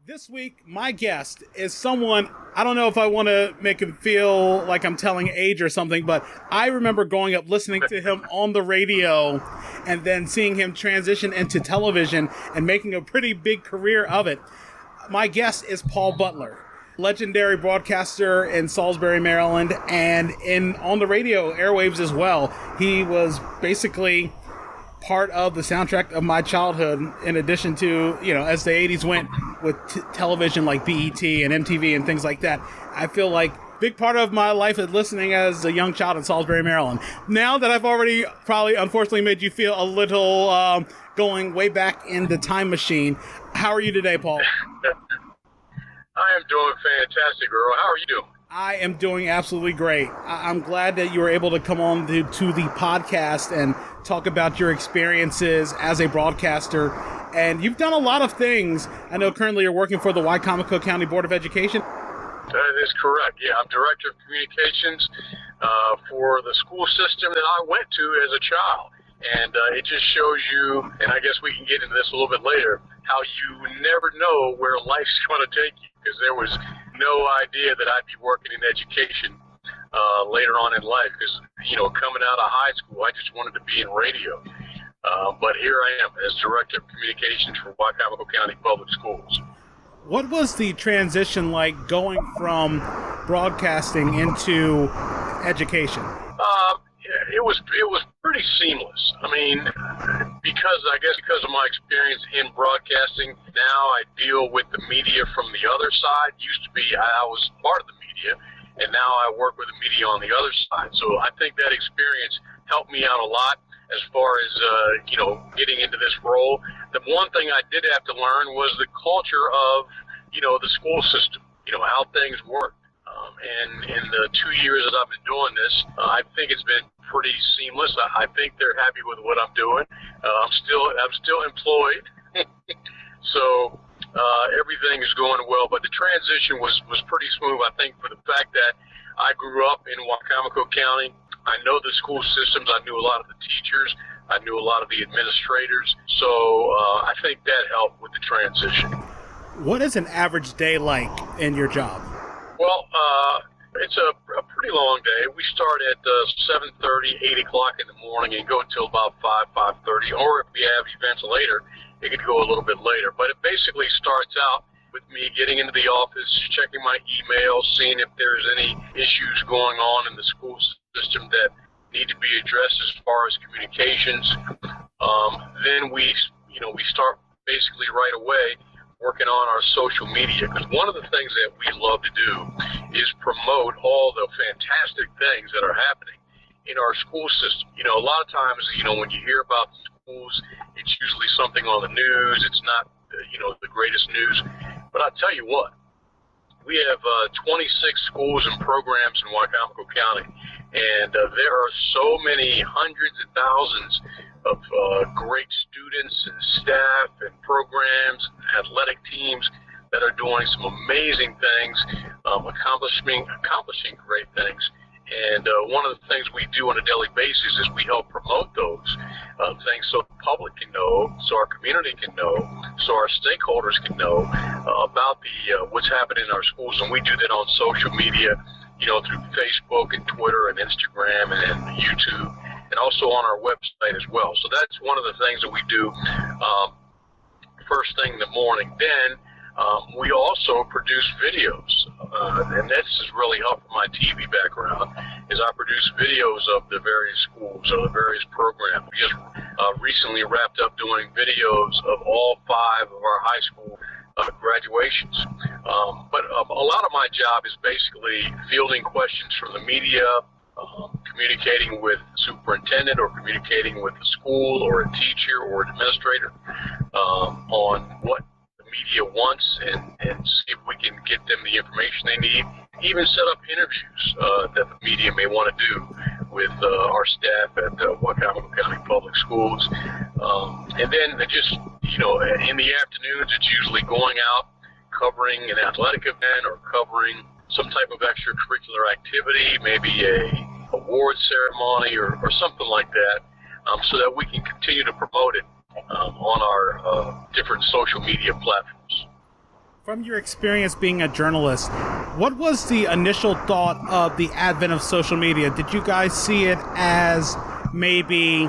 This week, my guest is someone, I don't know if I want to make him feel like I'm telling age or something, but I remember growing up listening to him on the radio and then seeing him transition into television and making a pretty big career of it. My guest is Paul Butler, legendary broadcaster in Salisbury, Maryland, and on the radio airwaves as well. He was basically part of the soundtrack of my childhood, in addition to, as the 80s went with television like BET and MTV and things like that. I feel like big part of my life is listening as a young child in Salisbury, Maryland. Now that I've already probably unfortunately made you feel a little going way back in the time machine, how are you today, Paul? I am doing fantastic, Earl. How are you doing? I am doing absolutely great. I'm glad that you were able to come on to the podcast and talk about your experiences as a broadcaster. And you've done a lot of things. I know currently you're working for the Wicomico County Board of Education. That is correct. Yeah, I'm Director of Communications for the school system that I went to as a child. And it just shows you, and I guess we can get into this a little bit later, how you never know where life's going to take you, because there was no idea that I'd be working in education later on in life, because, coming out of high school, I just wanted to be in radio. But here I am as Director of Communications for Wicomico County Public Schools. What was the transition like going from broadcasting into education? It was pretty seamless. I mean, because of my experience in broadcasting, now I deal with the media from the other side. Used to be I was part of the media, and now I work with the media on the other side. So I think that experience helped me out a lot as far as getting into this role. The one thing I did have to learn was the culture of the school system, how things work. And in the 2 years that I've been doing this, I think it's been pretty seamless. I think they're happy with what I'm doing. I'm still employed, so everything is going well. But the transition was pretty smooth. I think for the fact that I grew up in Wicomico County, I know the school systems. I knew a lot of the teachers. I knew a lot of the administrators. So I think that helped with the transition. What is an average day like in your job? Well, it's a pretty long day. We start at 7:30, 8 o'clock in the morning and go until about 5:30. Or if we have events later, it could go a little bit later. But it basically starts out with me getting into the office, checking my emails, seeing if there's any issues going on in the school system that need to be addressed as far as communications. Then we start basically right away working on our social media, because one of the things that we love to do is promote all the fantastic things that are happening in our school system. A lot of times, when you hear about schools, it's usually something on the news. It's not, the greatest news. But I'll tell you what, we have 26 schools and programs in Wicomico County, and there are so many hundreds and thousands of great students and staff and programs and athletic teams that are doing some amazing things, accomplishing great things. And one of the things we do on a daily basis is we help promote those things so the public can know, so our community can know, so our stakeholders can know about what's happening in our schools. And we do that on social media, through Facebook and Twitter and Instagram and YouTube, and also on our website as well. So that's one of the things that we do first thing in the morning. Then we also produce videos, and this has really helped my TV background, is I produce videos of the various schools or the various programs. We just recently wrapped up doing videos of all 5 of our high school graduations. But a lot of my job is basically fielding questions from the media, communicating with superintendent or communicating with the school or a teacher or an administrator on what the media wants, and see if we can get them the information they need. Even set up interviews that the media may want to do with our staff at Wicomico County Public Schools. And then just, in the afternoons, it's usually going out, covering an athletic event or covering some type of extracurricular activity, maybe a award ceremony or something like that, so that we can continue to promote it on our different social media platforms. From your experience being a journalist, what was the initial thought of the advent of social media? Did you guys see it as maybe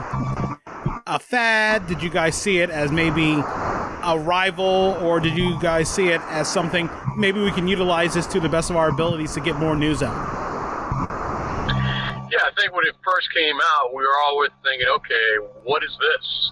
a fad? Did you guys see it as maybe a rival? Or did you guys see it as something, maybe we can utilize this to the best of our abilities to get more news out? Yeah, I think when it first came out, we were always thinking, okay, what is this?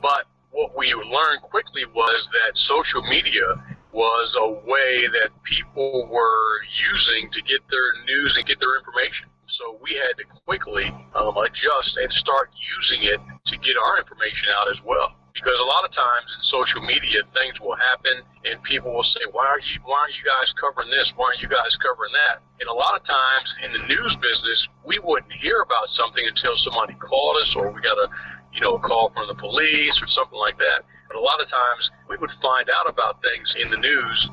But what we learned quickly was that social media was a way that people were using to get their news and get their information. So we had to quickly adjust and start using it to get our information out as well. Because a lot of times in social media, things will happen and people will say, why aren't you guys covering this? Why aren't you guys covering that? And a lot of times in the news business, we wouldn't hear about something until somebody called us, or we got a call from the police or something like that. But a lot of times we would find out about things in the news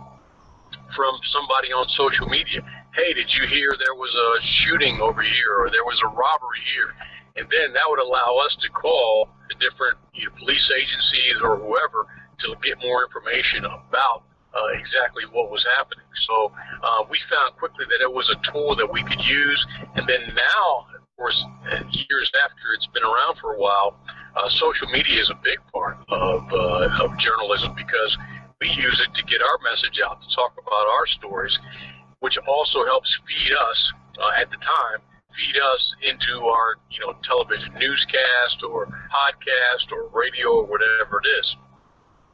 from somebody on social media. Hey, did you hear there was a shooting over here, or there was a robbery here? And then that would allow us to call the different police agencies or whoever to get more information about exactly what was happening. So we found quickly that it was a tool that we could use. And then now, of course, years after it's been around for a while, social media is a big part of journalism, because we use it to get our message out, to talk about our stories, which also helps feed us at the time, feed us into our television newscast or podcast or radio or whatever it is.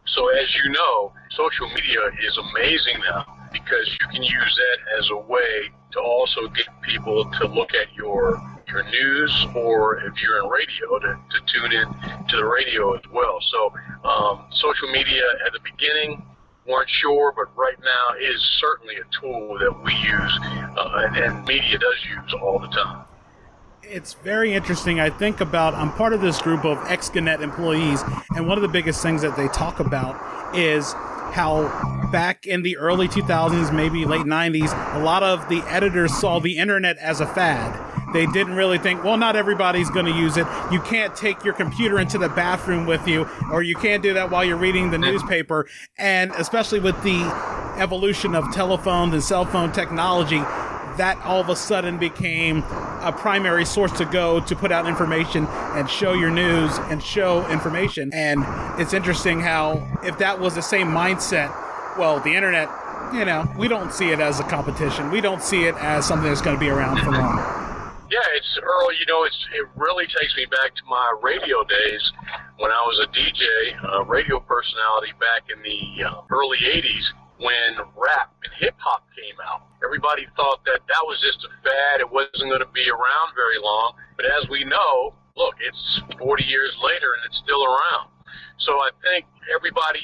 So as you know, social media is amazing now, because you can use that as a way to also get people to look at your news, or if you're in radio, to tune in to the radio as well. So social media at the beginning, weren't sure, but right now is certainly a tool that we use and media does use all the time. It's very interesting. I think about, I'm part of this group of ex-Gannett employees, and one of the biggest things that they talk about is how back in the early 2000s, maybe late 90s, a lot of the editors saw the internet as a fad. They didn't really think, well, not everybody's going to use it. You can't take your computer into the bathroom with you, or you can't do that while you're reading the newspaper. And especially with the evolution of telephones and cell phone technology, that all of a sudden became a primary source to go to put out information and show your news and show information. And it's interesting how, if that was the same mindset, well, the internet, we don't see it as a competition. We don't see it as something that's going to be around for long. Yeah, it's Earl. It really takes me back to my radio days when I was a DJ, radio personality back in the early '80s, when rap and hip hop came out. Everybody thought that was just a fad. It wasn't going to be around very long. But as we know, look, it's 40 years later and it's still around. So I think everybody,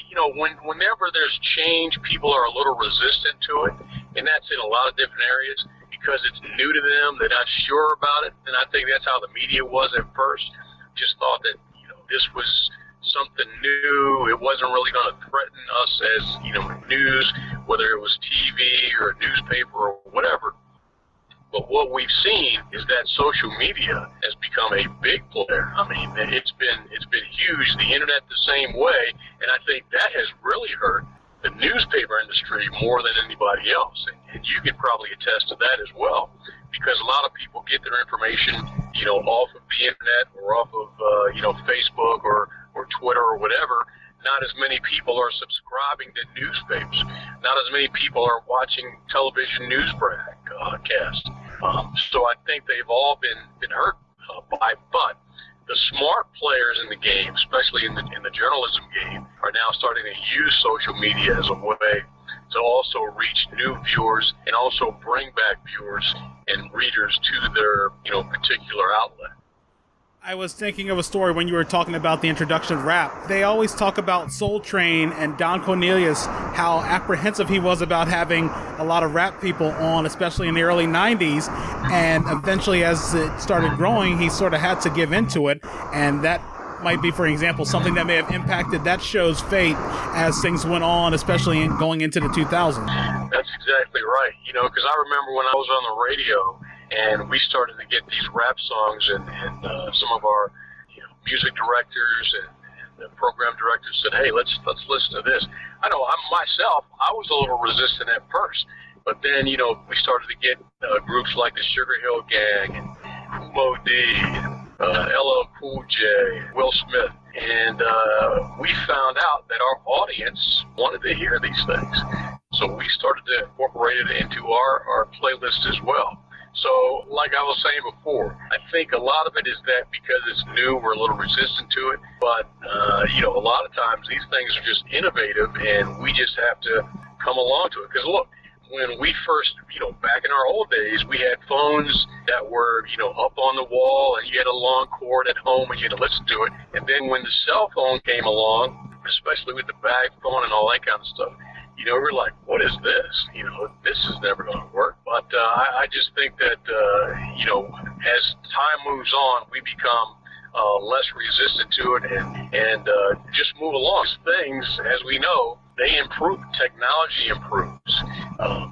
whenever there's change, people are a little resistant to it, and that's in a lot of different areas. Because it's new to them, they're not sure about it, and I think that's how the media was at first. Just thought that this was something new. It wasn't really going to threaten us as news, whether it was TV or a newspaper or whatever. But what we've seen is that social media has become a big player. I mean, it's been huge. The internet the same way, and I think that has really hurt the newspaper industry more than anybody else, and you could probably attest to that as well, because a lot of people get their information, off of the internet or off of, Facebook or Twitter or whatever. Not as many people are subscribing to newspapers. Not as many people are watching television news broadcasts. So I think they've all been hurt by, but the smart players in the game, especially in the journalism game, are now starting to use social media as a way to also reach new viewers and also bring back viewers and readers to their particular outlet. I was thinking of a story when you were talking about the introduction of rap. They always talk about Soul Train and Don Cornelius, how apprehensive he was about having a lot of rap people on, especially in the early 90s. And eventually, as it started growing, he sort of had to give into it. And that might be, for example, something that may have impacted that show's fate as things went on, especially going into the 2000s. That's exactly right. Because I remember when I was on the radio, and we started to get these rap songs, and some of our music directors and the program director said, hey, let's listen to this. I know I was a little resistant at first, but then, we started to get groups like the Sugar Hill Gang and Umo D, LL Cool J, Will Smith, and we found out that our audience wanted to hear these things. So we started to incorporate it into our playlist as well. So, like I was saying before, I think a lot of it is that because it's new, we're a little resistant to it. But, a lot of times these things are just innovative, and we just have to come along to it. Because, look, when we first, back in our old days, we had phones that were, up on the wall, and you had a long cord at home, and you had to listen to it. And then when the cell phone came along, especially with the bag phone and all that kind of stuff, we're like, what is this? This is never going to work. But I just think that, as time moves on, we become less resistant to it and just move along. Things, as we know, they improve. Technology improves.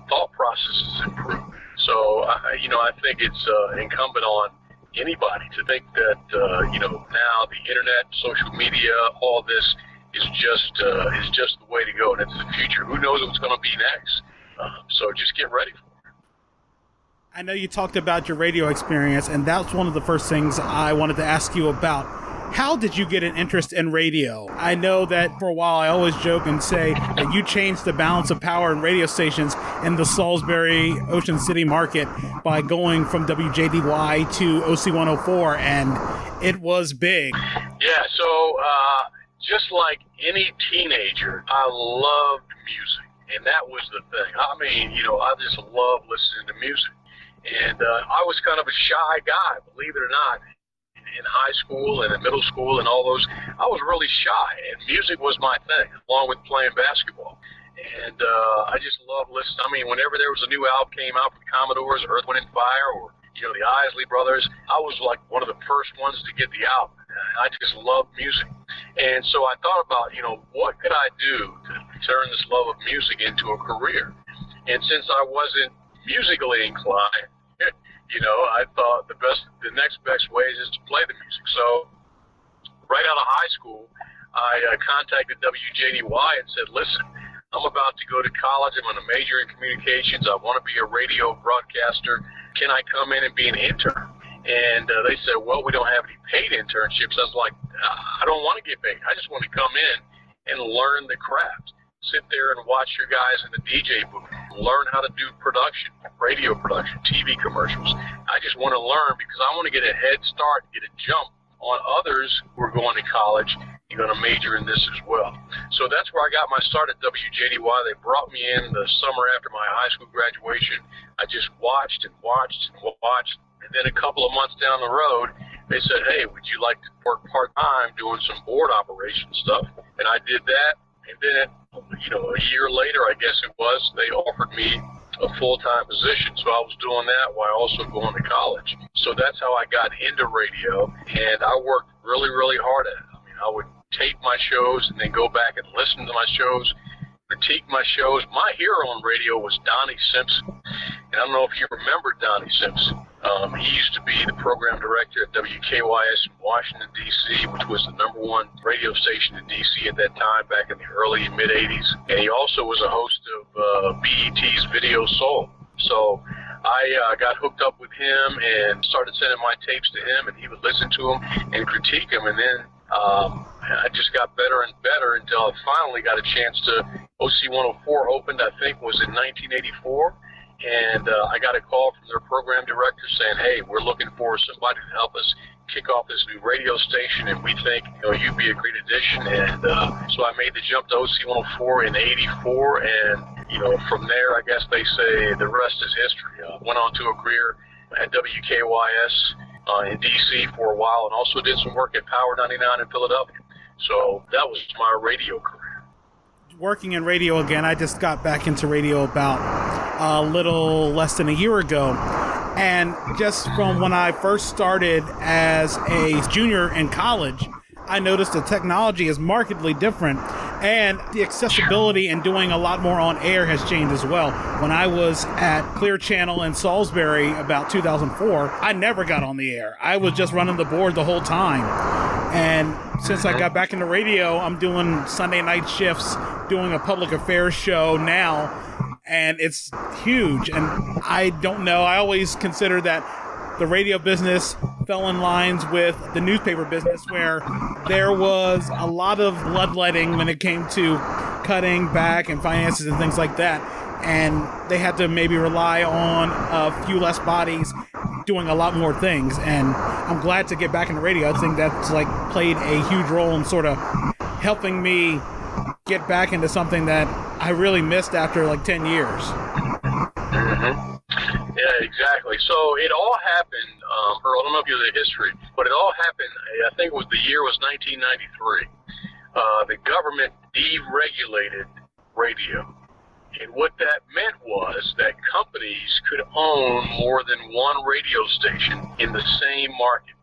Thought processes improve. So, I think it's incumbent on anybody to think that, now the internet, social media, all this is just the way to go, and it's the future. Who knows what's going to be next? So just get ready for it. I know you talked about your radio experience, and that's one of the first things I wanted to ask you about. How did you get an interest in radio? I know that for a while I always joke and say that you changed the balance of power in radio stations in the Salisbury, Ocean City market by going from WJDY to OC 104, and it was big. Yeah, so just like any teenager, I loved music, and that was the thing. I mean, I just love listening to music. And I was kind of a shy guy, believe it or not. In high school and in middle school and all those, I was really shy, and music was my thing, along with playing basketball. And I just loved listening. I mean, whenever there was a new album came out from the Commodores, Earth, Wind & Fire, or, the Isley Brothers, I was like one of the first ones to get the album. I just loved music. And so I thought about, what could I do to turn this love of music into a career? And since I wasn't musically inclined, I thought the next best way is to play the music. So right out of high school, I contacted WJDY and said, listen, I'm about to go to college. I'm going to major in communications. I want to be a radio broadcaster. Can I come in and be an intern? And they said, well, we don't have any paid internships. I was like, I don't want to get paid. I just want to come in and learn the craft. Sit there and watch your guys in the DJ booth. Learn how to do production, radio production, TV commercials. I just want to learn because I want to get a head start, get a jump on others who are going to college. You're going to major in this as well. So that's where I got my start at WJDY. They brought me in the summer after my high school graduation. I just watched and watched and watched. And then a couple of months down the road, they said, hey, would you like to work part-time doing some board operation stuff? And I did that. And then, a year later, I guess it was, they offered me a full-time position. So I was doing that while also going to college. So that's how I got into radio. And I worked really, really hard at it. I mean, I would tape my shows and then go back and listen to my shows, critique my shows. My hero on radio was Donnie Simpson. And I don't know if you remember Donnie Simpson. He used to be the program director at WKYS in Washington, D.C., which was the #1 radio station in D.C. at that time, back in the early, mid-'80s. And he also was a host of BET's Video Soul. So I got hooked up with him and started sending my tapes to him, and he would listen to them and critique them. And then I just got better and better until I finally got a chance to, OC 104 opened, I think, was in 1984. And I got a call from their program director saying, hey, we're looking for somebody to help us kick off this new radio station, and we think you'd be a great addition. And so I made the jump to OC 104 in 84, and from there, I guess they say the rest is history. Went on to a career at WKYS in D.C. for a while, and also did some work at Power 99 in Philadelphia. So that was my radio career. Working in radio again, I just got back into radio about a little less than a year ago. And just from when I first started as a junior in college, I noticed the technology is markedly different, and the accessibility and doing a lot more on air has changed as well. When I was at Clear Channel in Salisbury about 2004, I never got on the air. I was just running the board the whole time. And since I got back into radio, I'm doing Sunday night shifts, doing a public affairs show now, and it's huge. And I don't know, I always consider that the radio business fell in lines with the newspaper business, where there was a lot of bloodletting when it came to cutting back and finances and things like that. And they had to maybe rely on a few less bodies doing a lot more things. And I'm glad to get back into radio. I think that's like played a huge role in sort of helping me get back into something that I really missed after like 10 years. Mm-hmm. Yeah, exactly. So it all happened, Earl, I don't know if you know the history, but it all happened, I think the year was 1993. The government deregulated radio. And what that meant was that companies could own more than one radio station in the same market.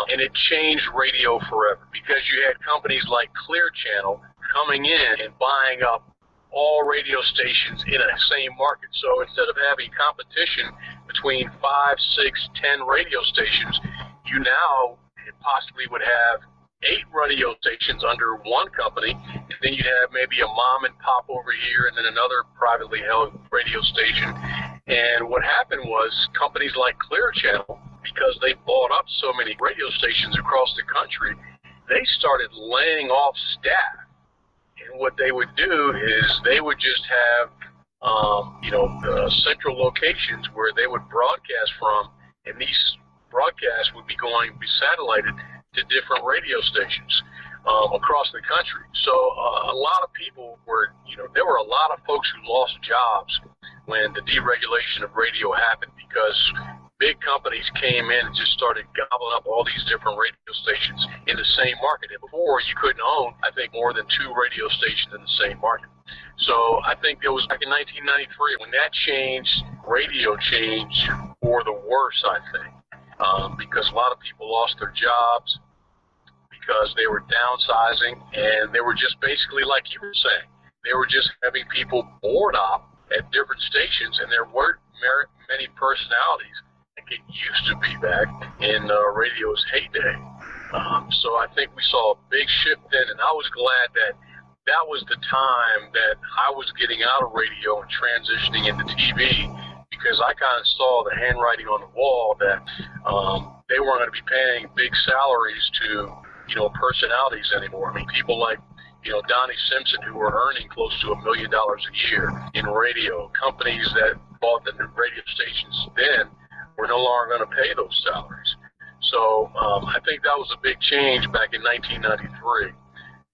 And it changed radio forever, because you had companies like Clear Channel coming in and buying up all radio stations in a same market. So instead of having competition between 5, 6, 10 radio stations, you now possibly would have 8 radio stations under one company, and then you'd have maybe a mom and pop over here and then another privately held radio station. And what happened was companies like Clear Channel, because they bought up so many radio stations across the country, they started laying off staff. And what they would do is they would just have, central locations where they would broadcast from, and these broadcasts would be satellited to different radio stations across the country. So a lot of people there were a lot of folks who lost jobs when the deregulation of radio happened, because big companies came in and just started gobbling up all these different radio stations in the same market. And before, you couldn't own, I think, more than 2 radio stations in the same market. So I think it was back in 1993 when that changed, radio changed for the worse, I think, because a lot of people lost their jobs because they were downsizing, and they were just basically, like you were saying, they were just having people board up at different stations, and there weren't many personalities like it used to be back in radio's heyday. So I think we saw a big shift then, and I was glad that that was the time that I was getting out of radio and transitioning into TV, because I kind of saw the handwriting on the wall that they weren't going to be paying big salaries to, personalities anymore. I mean, people like, Donnie Simpson, who were earning close to $1 million a year in radio. Companies that bought the radio stations then were no longer going to pay those salaries. So I think that was a big change back in 1993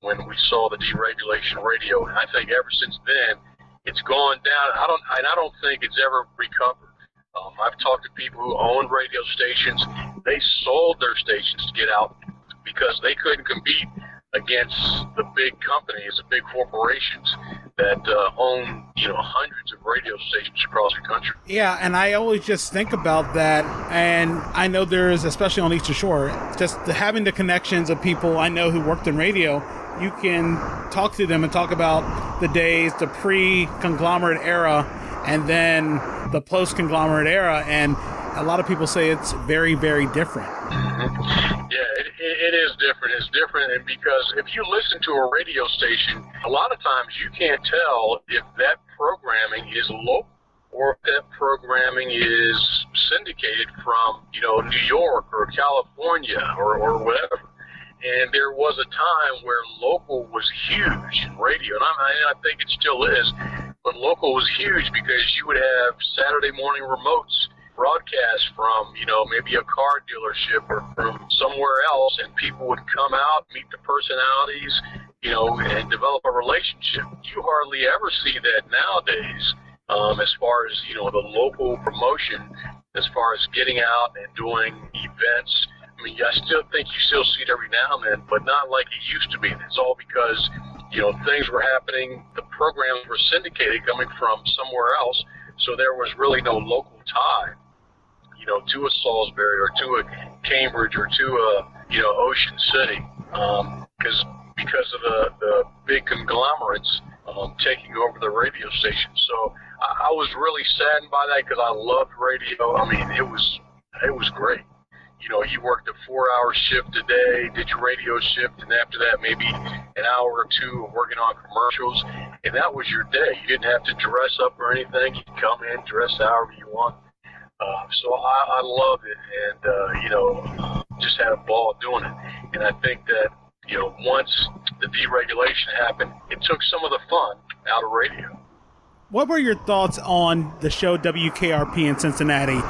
when we saw the deregulation of radio. And I think ever since then, it's gone down. I don't think it's ever recovered. I've talked to people who owned radio stations. They sold their stations to get out because they couldn't compete against the big companies, the big corporations that own, hundreds of radio stations across the country. Yeah, and I always just think about that, and I know there's, especially on Eastern Shore, just having the connections of people I know who worked in radio. You can talk to them and talk about the days, the pre-conglomerate era, and then the post-conglomerate era, and a lot of people say it's very, very different. Mm-hmm. Yeah, it is different. It's different, and because if you listen to a radio station, a lot of times you can't tell if that programming is local or if that programming is syndicated from, New York or California or whatever. And there was a time where local was huge in radio, and I think it still is, but local was huge because you would have Saturday morning remotes broadcast from, maybe a car dealership or from somewhere else, and people would come out, meet the personalities, and develop a relationship. You hardly ever see that nowadays, as far as, the local promotion, as far as getting out and doing events. I mean, I still think you still see it every now and then, but not like it used to be. And it's all because, things were happening, the programs were syndicated coming from somewhere else, so there was really no local tie, to a Salisbury or to a Cambridge or to a, Ocean City, because of the big conglomerates taking over the radio station. So I was really saddened by that because I loved radio. I mean, it was great. you worked a 4-hour shift a day, did your radio shift, and after that maybe an hour or two of working on commercials, and that was your day. You didn't have to dress up or anything. You could come in, dress however you want. So I love it, and just had a ball doing it. And I think that once the deregulation happened, it took some of the fun out of radio. What were your thoughts on the show WKRP in Cincinnati?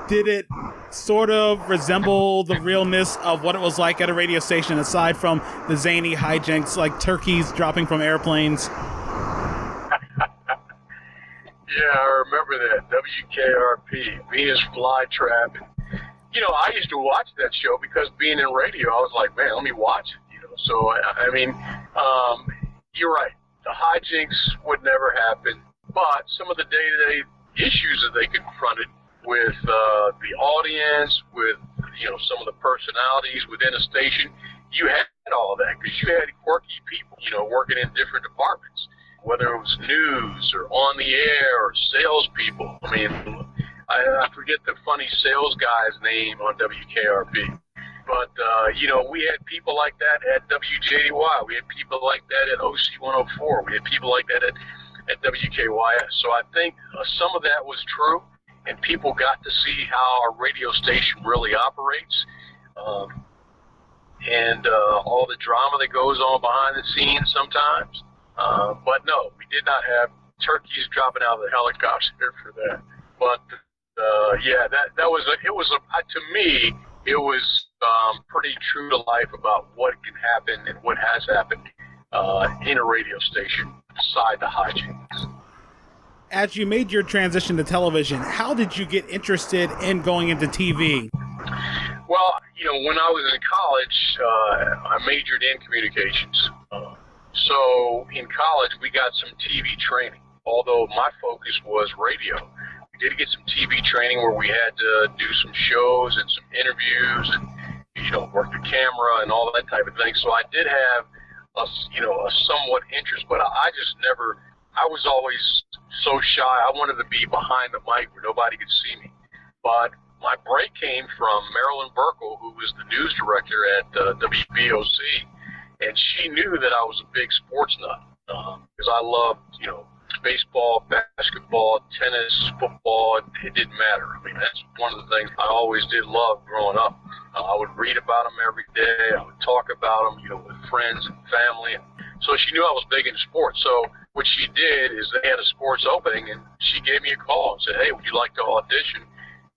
Did it sort of resemble the realness of what it was like at a radio station, aside from the zany hijinks like turkeys dropping from airplanes? Yeah, I remember that. WKRP, Venus Flytrap. I used to watch that show because being in radio, I was like, man, let me watch it. So, you're right. The hijinks would never happen, but some of the day-to-day issues that they confronted with the audience, with some of the personalities within a station, you had all that because you had quirky people, working in different departments, whether it was news or on the air or salespeople. I mean, I forget the funny sales guy's name on WKRP. But, we had people like that at WJDY. We had people like that at OC 104. We had people like that at WKYS. So I think some of that was true, and people got to see how a radio station really operates, and all the drama that goes on behind the scenes sometimes. But no, we did not have turkeys dropping out of the helicopter for that. But to me, it was pretty true to life about what can happen and what has happened in a radio station beside the hijinks. As you made your transition to television, how did you get interested in going into TV? Well, when I was in college, I majored in communications. So in college, we got some TV training, although my focus was radio. We did get some TV training where we had to do some shows and some interviews and, work the camera and all that type of thing. So I did have a somewhat interest, but I was always so shy. I wanted to be behind the mic where nobody could see me. But my break came from Marilyn Burkle, who was the news director at WBOC, and she knew that I was a big sports nut because I loved, baseball, basketball, tennis, football. It didn't matter. I mean, that's one of the things I always did love growing up. I would read about them every day. I would talk about them, with friends and family. And so she knew I was big into sports. So what she did is they had a sports opening, and she gave me a call and said, hey, would you like to audition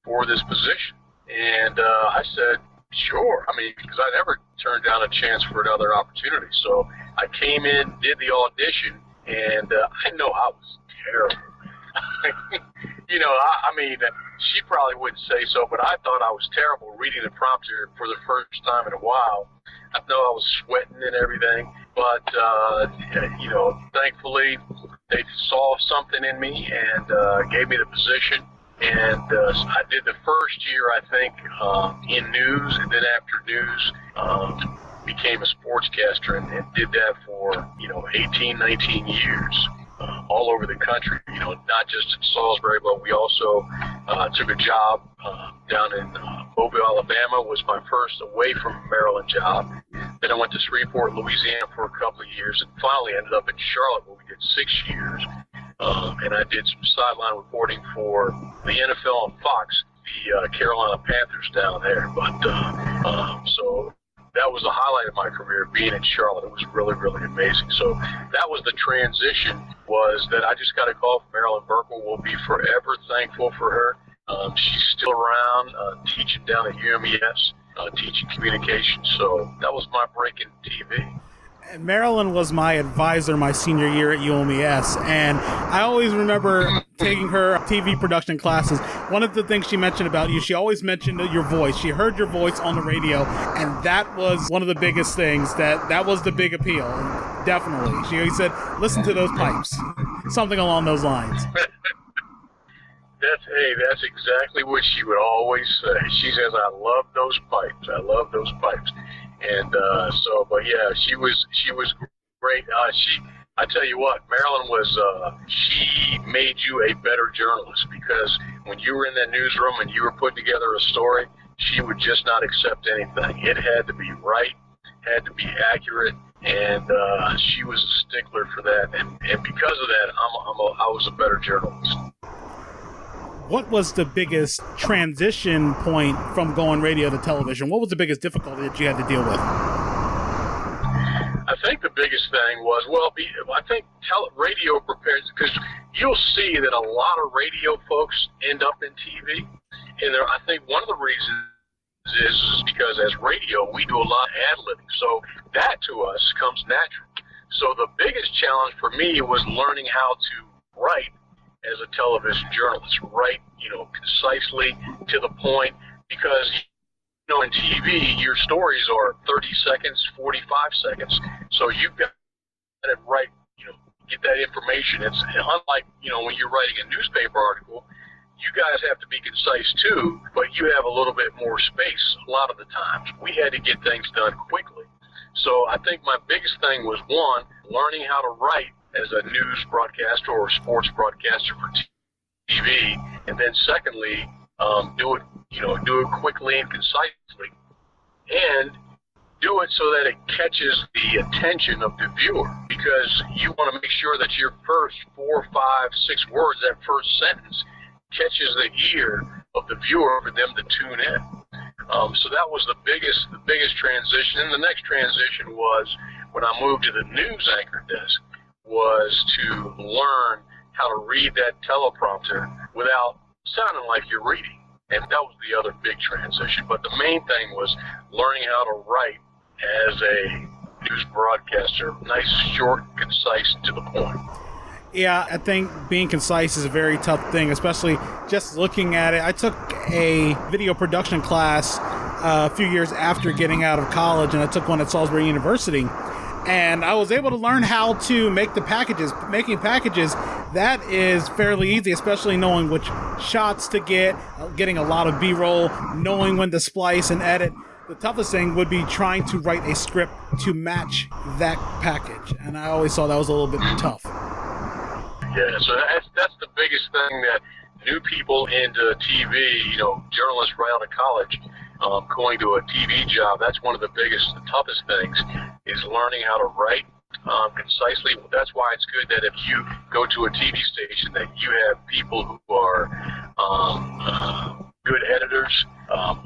for this position? And I said, sure. I mean, because I never turned down a chance for another opportunity. So I came in, did the audition, and I know I was terrible. She probably wouldn't say so, but I thought I was terrible reading the prompter for the first time in a while. I know I was sweating and everything, but, thankfully they saw something in me and gave me the position. And I did the first year, I think, in news, and then after news, became a sportscaster and did that for, 18, 19 years. All over the country, not just in Salisbury, but we also took a job down in Mobile, Alabama, was my first away from Maryland job. Then I went to Shreveport, Louisiana for a couple of years, and finally ended up in Charlotte where we did 6 years. And I did some sideline reporting for the NFL on Fox, the Carolina Panthers down there. But so that was the highlight of my career, being in Charlotte. It was really, really amazing. So that was the transition, was that I just got a call from Marilyn Burkle. We'll be forever thankful for her. She's still around, teaching down at UMES, teaching communications. So that was my break in TV. Marilyn was my advisor my senior year at UMES, and I always remember taking her TV production classes. One of the things she mentioned about you, she always mentioned your voice. She heard your voice on the radio, and that was one of the biggest things. That was the big appeal, definitely. She always said, listen to those pipes, something along those lines. That's exactly what she would always say. She says, I love those pipes. I love those pipes. And but yeah, she was great. I tell you what, Marilyn she made you a better journalist, because when you were in that newsroom and you were putting together a story, she would just not accept anything. It had to be right, had to be accurate, and she was a stickler for that. And because of that, I was a better journalist. What was the biggest transition point from going radio to television? What was the biggest difficulty that you had to deal with? I think the biggest thing was, I think radio prepares, because you'll see that a lot of radio folks end up in TV. And I think one of the reasons is because as radio, we do a lot of ad-libbing. So that to us comes natural. So the biggest challenge for me was learning how to write as a television journalist, write, concisely to the point, because in TV, your stories are 30 seconds, 45 seconds. So you've got to write, get that information. It's unlike, when you're writing a newspaper article, you guys have to be concise too, but you have a little bit more space a lot of the times. We had to get things done quickly. So I think my biggest thing was, one, learning how to write as a news broadcaster or sports broadcaster for TV, and then secondly, do it quickly and concisely, and do it so that it catches the attention of the viewer, because you want to make sure that your first 4, 5, 6 words, that first sentence, catches the ear of the viewer for them to tune in. So that was the biggest transition. And the next transition was when I moved to the news anchor desk, was to learn how to read that teleprompter without sounding like you're reading. And that was the other big transition. But the main thing was learning how to write as a news broadcaster, nice, short, concise, to the point. Yeah, I think being concise is a very tough thing, especially just looking at it. I took a video production class a few years after getting out of college, and I took one at Salisbury University. And I was able to learn how to make the packages. Making packages, that is fairly easy, especially knowing which shots to get, getting a lot of B-roll, knowing when to splice and edit. The toughest thing would be trying to write a script to match that package. And I always thought that was a little bit tough. Yeah, so that's the biggest thing that new people into TV, journalists right out of college, going to a TV job, that's one of the toughest things, is learning how to write concisely. That's why it's good that if you go to a TV station that you have people who are good editors,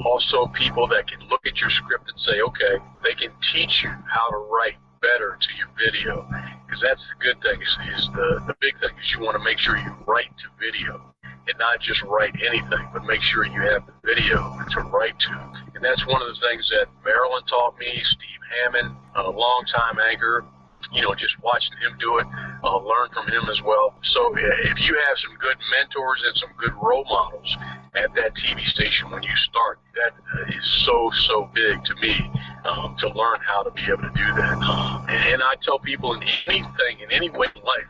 also people that can look at your script and say, okay, they can teach you how to write better to your video, because that's the good thing, is the big thing is you want to make sure you write to video and not just write anything, but make sure you have the video to write to. And that's one of the things that Marilyn taught me, Steve Hammond, a longtime anchor, just watching him do it, learn from him as well. So if you have some good mentors and some good role models at that TV station when you start, that is so big to me, to learn how to be able to do that. And I tell people in anything, in any way in life,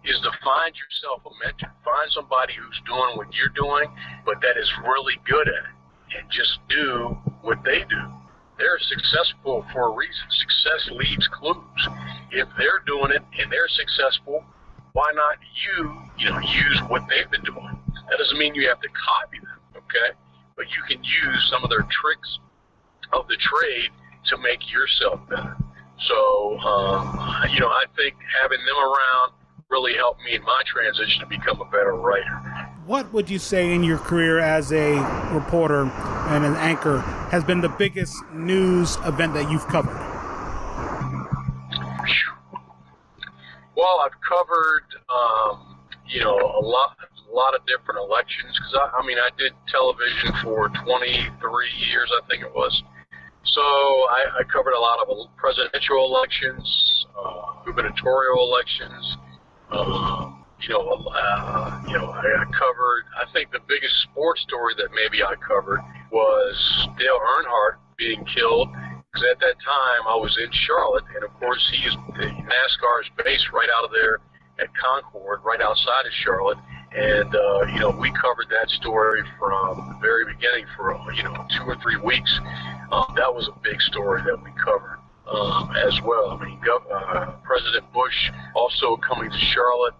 is to find yourself a mentor. Find somebody who's doing what you're doing, but that is really good at it, and just do what they do. They're successful for a reason. Success leaves clues. If they're doing it and they're successful, why not use what they've been doing? That doesn't mean you have to copy them, okay? But you can use some of their tricks of the trade to make yourself better. So, I think having them around really helped me in my transition to become a better writer. What would you say in your career as a reporter and an anchor has been the biggest news event that you've covered? Well, I've covered, a lot of different elections, because I did television for 23 years, I think it was. So I covered a lot of presidential elections, gubernatorial elections. I covered, I think the biggest sports story that maybe I covered was Dale Earnhardt being killed, because at that time I was in Charlotte, and of course NASCAR's based right out of there at Concord, right outside of Charlotte, and we covered that story from the very beginning for 2 or 3 weeks. That was a big story that we covered as well. President Bush also coming to Charlotte.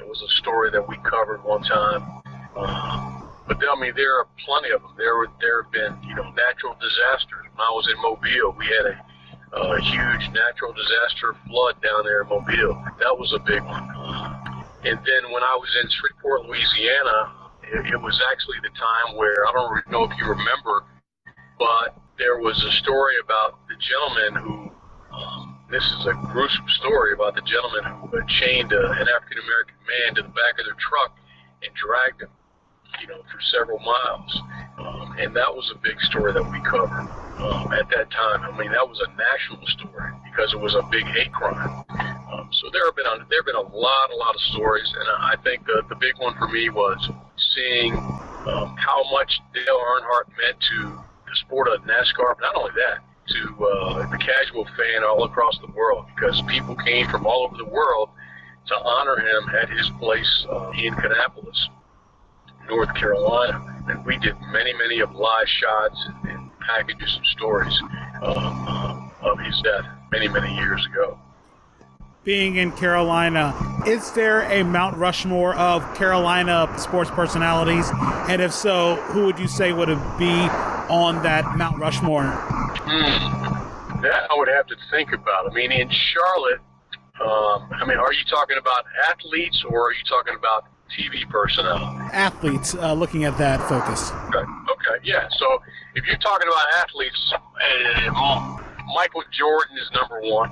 It was a story that we covered one time. But I mean, there are plenty of them. There have been, natural disasters. When I was in Mobile, we had a huge natural disaster flood down there in Mobile. That was a big one. And then when I was in Shreveport, Louisiana, it was actually the time where, I don't really know if you remember, but there was a story about the gentleman who, this is a gruesome story about the gentleman who had chained an African-American man to the back of their truck and dragged him, for several miles. And that was a big story that we covered at that time. I mean, that was a national story because it was a big hate crime. So there have been a lot of stories, and I think the big one for me was seeing how much Dale Earnhardt meant to the sport of NASCAR, but not only that, to the casual fan all across the world, because people came from all over the world to honor him at his place in Kannapolis, North Carolina. And we did many of live shots and packages and stories of his death many years ago. Being in Carolina, is there a Mount Rushmore of Carolina sports personalities? And if so, who would you say would be on that Mount Rushmore? That I would have to think about. I mean, in Charlotte, are you talking about athletes or are you talking about TV personnel? Athletes, looking at that focus. Okay, yeah. So if you're talking about athletes, Michael Jordan is number one.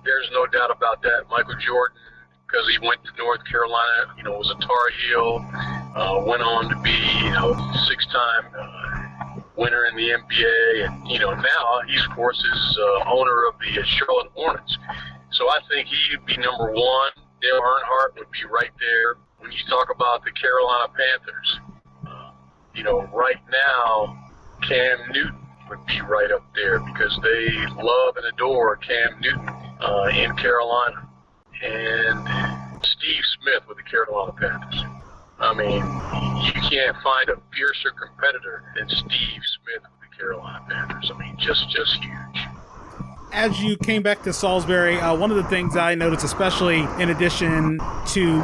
There's no doubt about that. Michael Jordan, because he went to North Carolina, was a Tar Heel, went on to be, six-time winner in the NBA, and now he's, of course, is owner of the Charlotte Hornets. So I think he'd be number one. Dale Earnhardt would be right there. When you talk about the Carolina Panthers, right now, Cam Newton would be right up there because they love and adore Cam Newton in Carolina. And Steve Smith with the Carolina Panthers. I mean, you can't find a fiercer competitor than Steve Smith with the Carolina Panthers. I mean, just huge. As you came back to Salisbury, one of the things I noticed, especially in addition to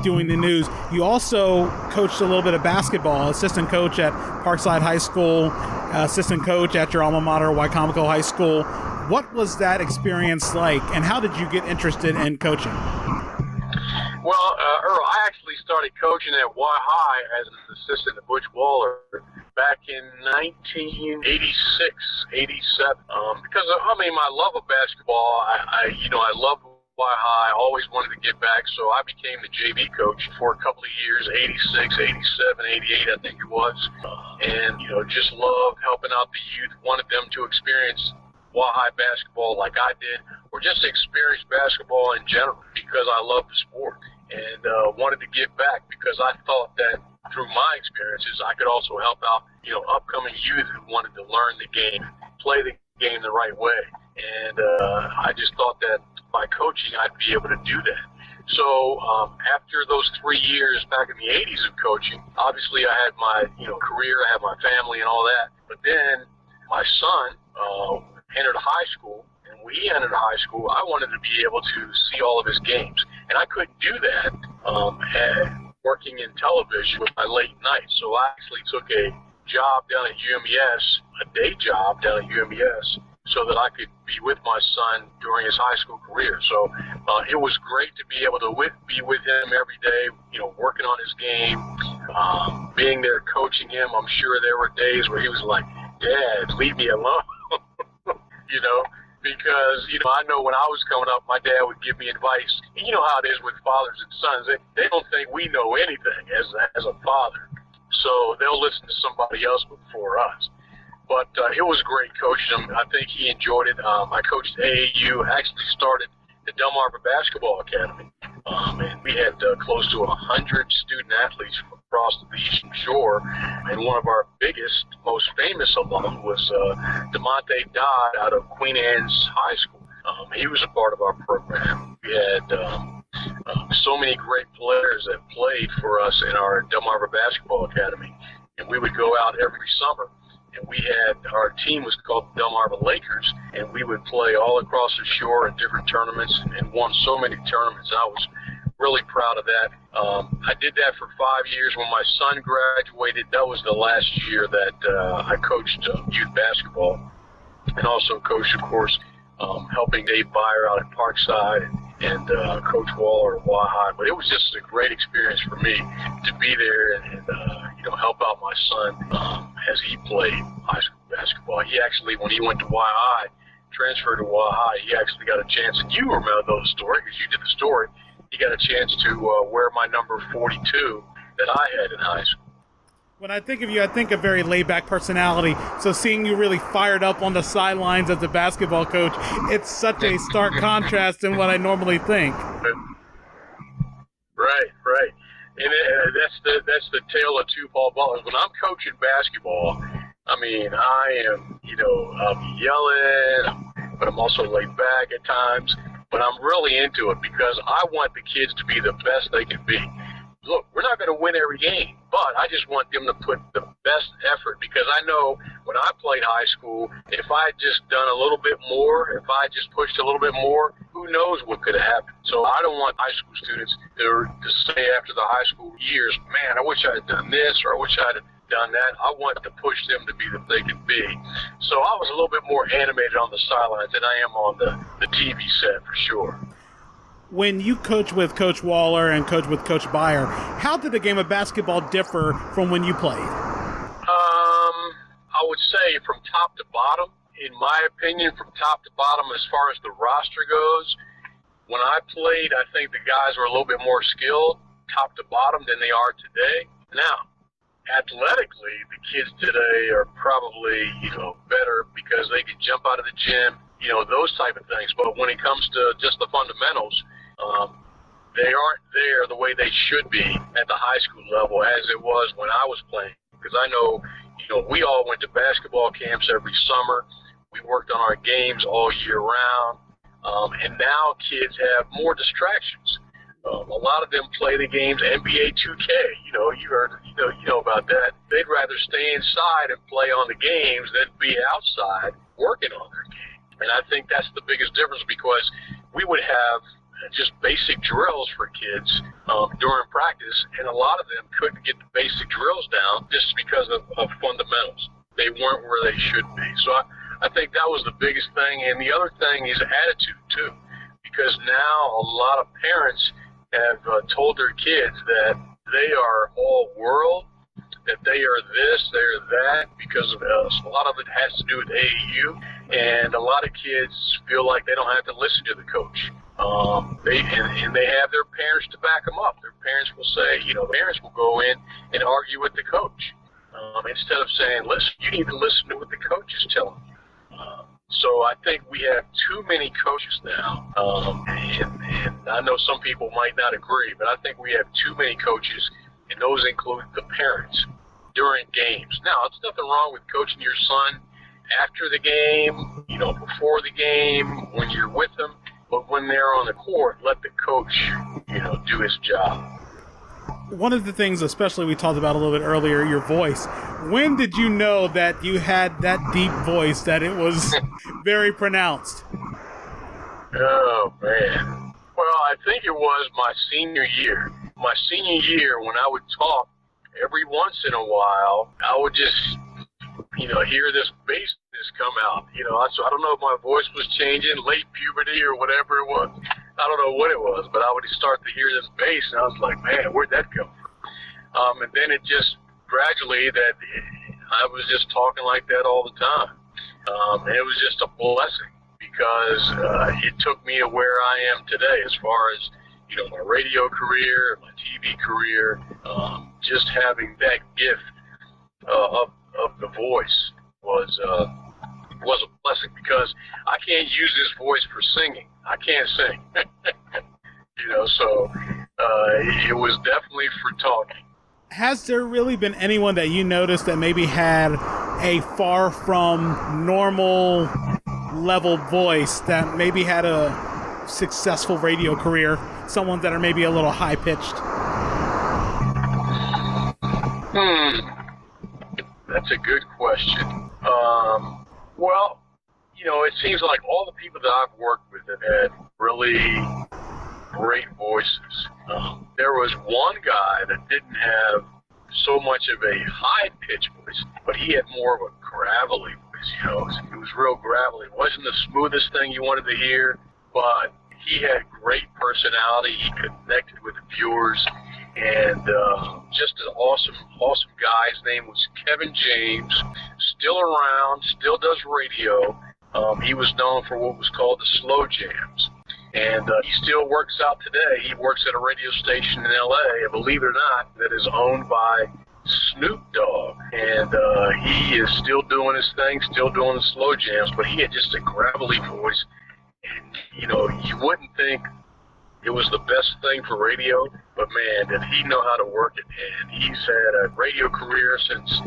doing the news, you also coached a little bit of basketball, assistant coach at Parkside High School, assistant coach at your alma mater, Wicomico High School. What was that experience like, and how did you get interested in coaching? Well, Earl, I actually started coaching at Y High as an assistant to Butch Waller back in 1986, 87. Because my love of basketball, I loved Y High, always wanted to get back, so I became the JV coach for a couple of years, 86, 87, 88, I think it was. And, just loved helping out the youth, wanted them to experience Y High basketball like I did, or just experience basketball in general because I love the sport. And wanted to give back because I thought that through my experiences, I could also help out, upcoming youth who wanted to learn the game, play the game the right way. And I just thought that by coaching, I'd be able to do that. So after those 3 years back in the 80s of coaching, obviously I had my, career, I had my family and all that. But then my son entered high school. When he entered high school, I wanted to be able to see all of his games. And I couldn't do that working in television with my late nights. So I actually took a job down at UMES, a day job down at UMES, so that I could be with my son during his high school career. So it was great to be able to be with him every day, working on his game, being there coaching him. I'm sure there were days where he was like, "Dad, leave me alone," because, I know when I was coming up, my dad would give me advice. And you know how it is with fathers and sons. They don't think we know anything as a father. So they'll listen to somebody else before us. But it was great coaching him. I think he enjoyed it. I coached AAU, actually started the Delmarva Basketball Academy. And we had close to 100 student athletes from across the Eastern Shore. And one of our biggest, most famous alum was DeMonte Dodd out of Queen Anne's High School. He was a part of our program. We had so many great players that played for us in our Delmarva Basketball Academy. And we would go out every summer. And our team was called the Delmarva Lakers, and we would play all across the shore in different tournaments and won so many tournaments. I was really proud of that. I did that for 5 years. When my son graduated, that was the last year that I coached youth basketball, and also coached, of course, helping Dave Byer out at Parkside and Coach Waller at High. But it was just a great experience for me to be there and help out my son as he played high school basketball. He actually, when he went to High, transferred to High, he actually got a chance, and you remember the story because you did the story. He got a chance to wear my number 42 that I had in high school. When I think of you, I think of very laid-back personality. So seeing you really fired up on the sidelines as a basketball coach, it's such a stark contrast than what I normally think. Right. And that's the tale of two Paul Butlers. When I'm coaching basketball, I mean, I am, I'm yelling, but I'm also laid back at times. But I'm really into it because I want the kids to be the best they can be. Look, we're not going to win every game, but I just want them to put the best effort because I know when I played high school, if I had just done a little bit more, if I just pushed a little bit more, who knows what could have happened. So I don't want high school students to say after the high school years, man, I wish I had done this or I wish I had done that. I want to push them to be that they can be. So I was a little bit more animated on the sidelines than I am on the TV set for sure. When you coach with Coach Waller and coach with Coach Byer, how did the game of basketball differ from when you played? I would say from top to bottom, in my opinion, from top to bottom as far as the roster goes, when I played, I think the guys were a little bit more skilled, top to bottom, than they are today. Now, athletically, the kids today are probably, better because they can jump out of the gym, those type of things. But when it comes to just the fundamentals, they aren't there the way they should be at the high school level as it was when I was playing. Because I know, we all went to basketball camps every summer. We worked on our games all year round. And now kids have more distractions. A lot of them play the games NBA 2K. You heard, you know about that. They'd rather stay inside and play on the games than be outside working on their game. And I think that's the biggest difference because we would have just basic drills for kids during practice, and a lot of them couldn't get the basic drills down just because of fundamentals. They weren't where they should be. So I think that was the biggest thing. And the other thing is attitude, too, because now a lot of parents have told their kids that they are all world, that they are this, they're that, because of a lot of it has to do with AAU, and a lot of kids feel like they don't have to listen to the coach. They have their parents to back them up. Their parents will say, parents will go in and argue with the coach instead of saying, listen, you need to listen to what the coach is telling you. So I think we have too many coaches now, and I know some people might not agree, but I think we have too many coaches, and those include the parents during games. Now, it's nothing wrong with coaching your son after the game, before the game, when you're with them, but when they're on the court, let the coach, do his job. One of the things, especially we talked about a little bit earlier, your voice. When did you know that you had that deep voice, that it was very pronounced? Oh, man. Well, I think it was my senior year. My senior year, when I would talk, every once in a while, I would just, hear this bassness come out. So I don't know if my voice was changing, late puberty or whatever it was. I don't know what it was, but I would start to hear this bass, and I was like, man, where'd that come from? And then it just gradually that I was just talking like that all the time. And it was just a blessing because it took me to where I am today as far as, my radio career, my TV career, just having that gift of the voice was a blessing because I can't use this voice for singing. I can't sing, so it was definitely for talking. Has there really been anyone that you noticed that maybe had a far from normal level voice that maybe had a successful radio career? Someone that are maybe a little high pitched? That's a good question. Well, it seems like all the people that I've worked with have had really great voices. There was one guy that didn't have so much of a high-pitched voice, but he had more of a gravelly voice, you know. It was real gravelly. It wasn't the smoothest thing you wanted to hear, but he had great personality. He connected with the viewers, and just an awesome guy. His name was Kevin James, still around, still does radio. He was known for what was called the slow jams. And he still works out today. He works at a radio station in L.A., and believe it or not, that is owned by Snoop Dogg. And he is still doing his thing, still doing the slow jams, but he had just a gravelly voice. And, you know, you wouldn't think it was the best thing for radio, but, man, did he know how to work it. And he's had a radio career since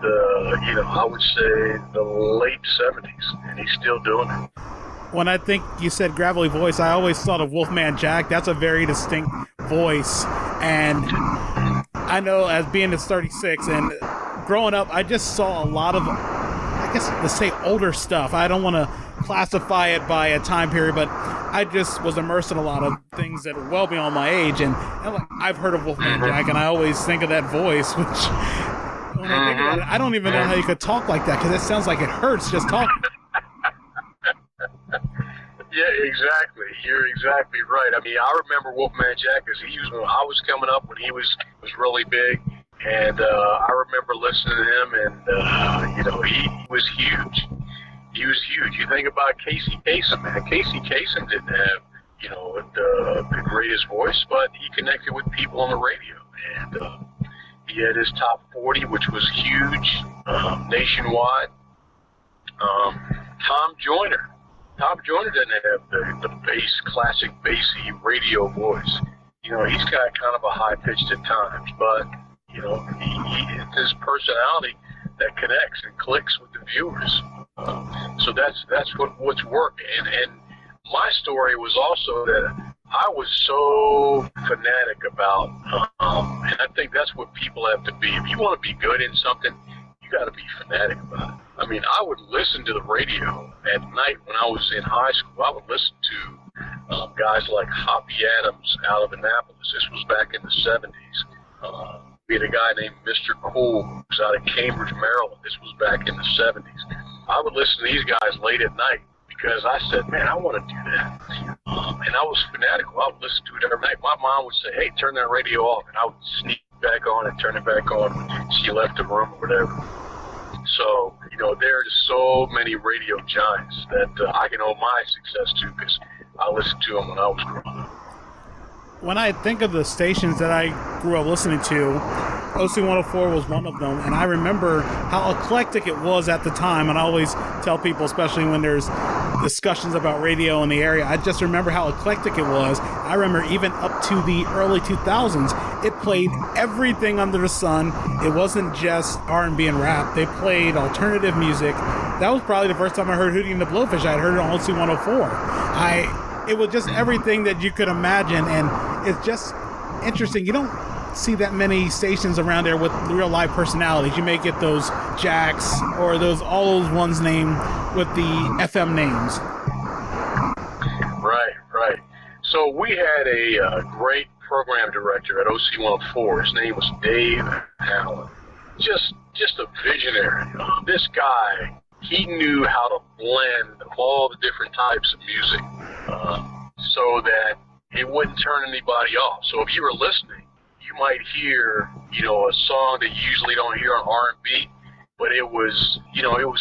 I would say the late 70s, and he's still doing it. When I think you said gravelly voice, I always thought of Wolfman Jack. That's a very distinct voice. And I know, as being as 36 and growing up, I just saw a lot of, I guess, let's say older stuff. I don't want to classify it by a time period, but I just was immersed in a lot of things that are well beyond my age. And I've heard of Wolfman Jack, and I always think of that voice, which, when I think about it, I don't even know how you could talk like that, because it sounds like it hurts just talking. Yeah, exactly. You're exactly right. I mean, I remember Wolfman Jack because when I was coming up, when he was really big, and I remember listening to him, and he was huge. He was huge. You think about Casey Kasem, man. Casey Kasem didn't have the greatest voice, but he connected with people on the radio, and he had his top 40, which was huge nationwide. Tom Joyner. Tom Joyner didn't have the bass, classic bassy radio voice. You know, he's got kind of a high pitched at times, but you know, he his personality that connects and clicks with the viewers. So that's what's worked. And my story was also that I was so fanatic about, and I think that's what people have to be. If you want to be good in something, you got to be fanatic about it. I mean, I would listen to the radio at night when I was in high school. I would listen to guys like Hoppy Adams out of Annapolis. This was back in the 70s. We had a guy named Mr. Cool who was out of Cambridge, Maryland. This was back in the 70s. I would listen to these guys late at night because I said, man, I want to do that. And I was fanatical. I would listen to it every night. My mom would say, hey, turn that radio off. And I would sneak back on and turn it back on when she left the room or whatever. So, you know, there's so many radio giants that I can owe my success to because I listened to them when I was growing up. When I think of the stations that I grew up listening to, OC 104 was one of them, and I remember how eclectic it was at the time. And I always tell people, especially when there's discussions about radio in the area, I just remember how eclectic it was. I remember even up to the early 2000s, it played everything under the sun. It wasn't just R&B and rap. They played alternative music. That was probably the first time I heard Hootie and the Blowfish. I had heard it on OC 104. It was just everything that you could imagine, and it's just interesting. You don't see that many stations around there with real live personalities. You may get those Jacks or all those ones named with the FM names. Right. So we had a great program director at OC 104. His name was Dave Allen. Just a visionary. This guy, he knew how to blend all the different types of music so that it wouldn't turn anybody off. So if you were listening, you might hear, a song that you usually don't hear on R&B, but it was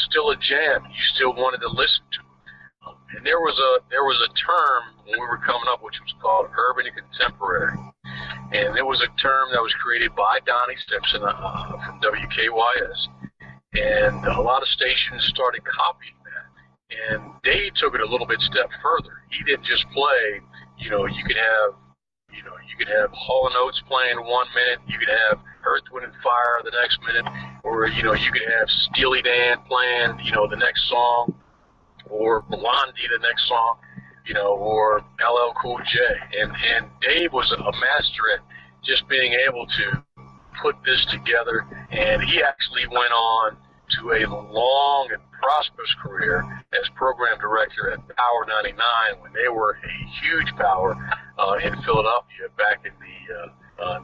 still a jam. You still wanted to listen to it. And there was a term when we were coming up which was called urban and contemporary. And it was a term that was created by Donnie Simpson from WKYS. And a lot of stations started copying that. And Dave took it a little bit step further. He didn't just play, you could have Hall & Oates playing 1 minute, you could have Earth, Wind & Fire the next minute, or, you could have Steely Dan playing, the next song, or Blondie the next song, or LL Cool J. And Dave was a master at just being able to put this together, and he actually went on to a long and prosperous career as program director at Power 99 when they were a huge power in Philadelphia back in the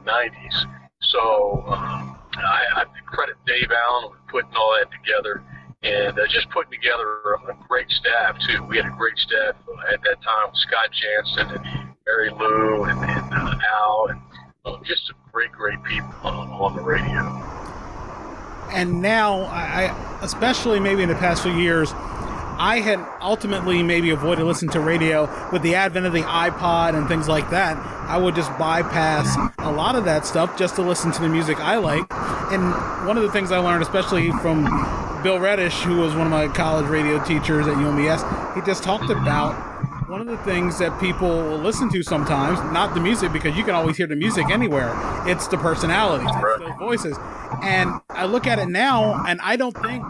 90s. So I credit Dave Allen with putting all that together and just putting together a great staff, too. We had a great staff at that time with Scott Jansen and Mary Lou and Al and just some great people on the radio. And now, I especially maybe in the past few years, I had ultimately maybe avoided listening to radio with the advent of the iPod and things like that. I would just bypass a lot of that stuff just to listen to the music I like. And one of the things I learned, especially from Bill Reddish, who was one of my college radio teachers at UMES, he just talked about one of the things that people listen to sometimes, not the music, because you can always hear the music anywhere. It's the personalities, it's the voices. And I look at it now, and I don't think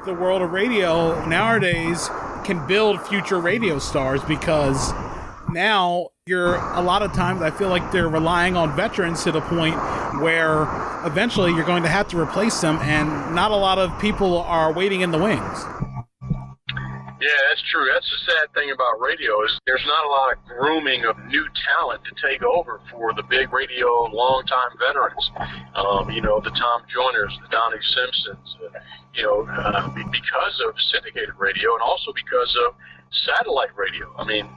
the world of radio nowadays can build future radio stars, because now a lot of times I feel like they're relying on veterans to the point where eventually you're going to have to replace them, and not a lot of people are waiting in the wings. Yeah, that's true. That's the sad thing about radio is there's not a lot of grooming of new talent to take over for the big radio longtime veterans. The Tom Joyners, the Donnie Simpsons, because of syndicated radio and also because of satellite radio. I mean,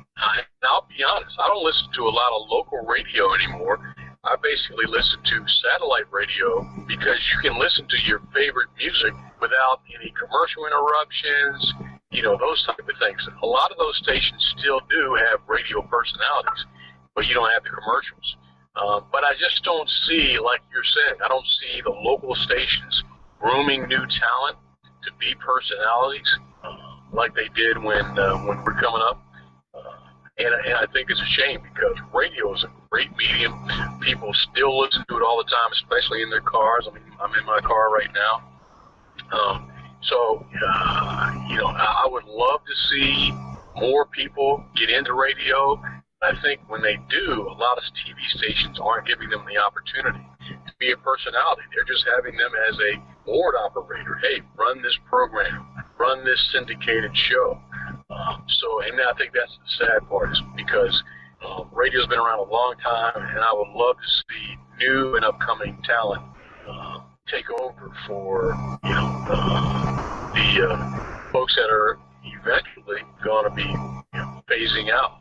I'll be honest, I don't listen to a lot of local radio anymore. I basically listen to satellite radio because you can listen to your favorite music without any commercial interruptions, those type of things. A lot of those stations still do have radio personalities, but you don't have the commercials. But I just don't see, like you're saying, I don't see the local stations grooming new talent to be personalities like they did when we're coming up. And I think it's a shame because radio is a great medium. People still listen to it all the time, especially in their cars. I mean, I'm in my car right now. I would love to see more people get into radio. I think when they do, a lot of TV stations aren't giving them the opportunity to be a personality. They're just having them as a board operator. Hey, run this program, run this syndicated show. And I think that's the sad part is because radio's been around a long time, and I would love to see new and upcoming talent take over for the folks that are eventually going to be phasing out.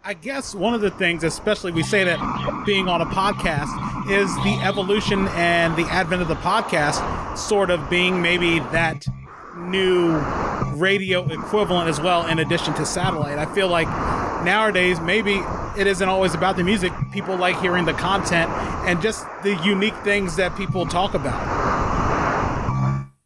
I guess one of the things, especially we say that being on a podcast, is the evolution and the advent of the podcast sort of being maybe that new radio equivalent as well, in addition to satellite. I feel like nowadays maybe it isn't always about the music. People like hearing the content and just the unique things that people talk about.